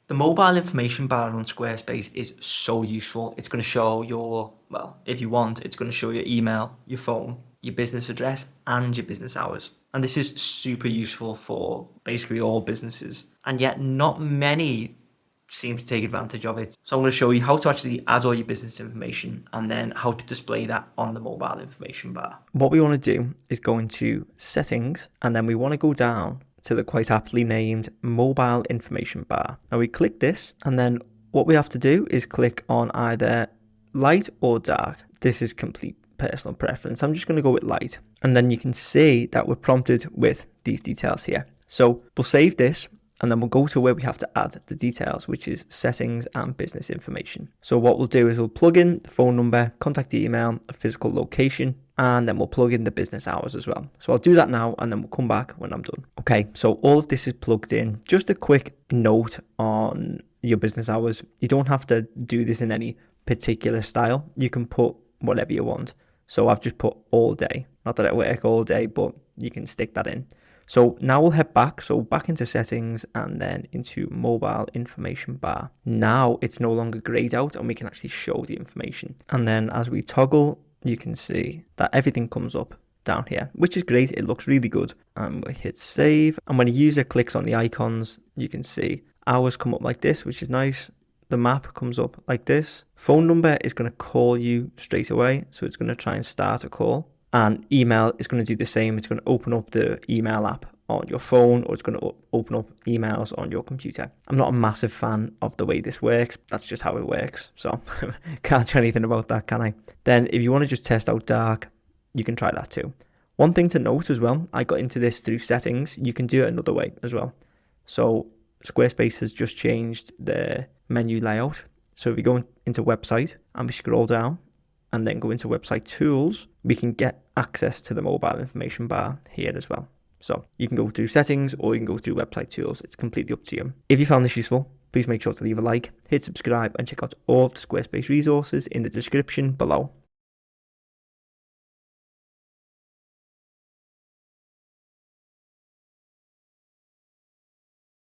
The mobile information bar on Squarespace is so useful. It's going to show your, well, if you want, it's going to show your email, your phone, your business address, and your business hours. And this is super useful for basically all businesses. And yet not many seem to take advantage of it. So I'm going to show you how to actually add all your business information and then how to display that on the mobile information bar. What we want to do is go into settings, and then we want to go down to the quite aptly named mobile information bar. Now we click this, and then what we have to do is click on either light or dark. This is complete personal preference. I'm just going to go with light, and then you can see that we're prompted with these details here. So we'll save this, and then we'll go to where we have to add the details, which is settings and business information. So what we'll do is we'll plug in the phone number, contact email, a physical location, and then we'll plug in the business hours as well. So I'll do that now, and then we'll come back when I'm done. Okay, so all of this is plugged in. Just a quick note on your business hours. You don't have to do this in any particular style. You can put whatever you want. So I've just put all day. Not that I work all day, but you can stick that in. So now we'll head back, so back into settings and then into mobile information bar. Now it's no longer grayed out and we can actually show the information. And then as we toggle, you can see that everything comes up down here, which is great. It looks really good. And we hit save. And when a user clicks on the icons, you can see hours come up like this, which is nice. The map comes up like this. Phone number is going to call you straight away. So it's going to try and start a call. And email is going to do the same. It's going to open up the email app on your phone, or it's going to open up emails on your computer. I'm not a massive fan of the way this works. That's just how it works. So can't do anything about that, can I? Then if you want to just test out dark, you can try that too. One thing to note as well, I got into this through settings. You can do it another way as well. So Squarespace has just changed the menu layout. So if we go into website and we scroll down, and then go into website tools, we can get access to the mobile information bar here as well. So you can go through settings or you can go through website tools. It's completely up to you. If you found this useful, please make sure to leave a like, hit subscribe, and check out all of the Squarespace resources in the description below.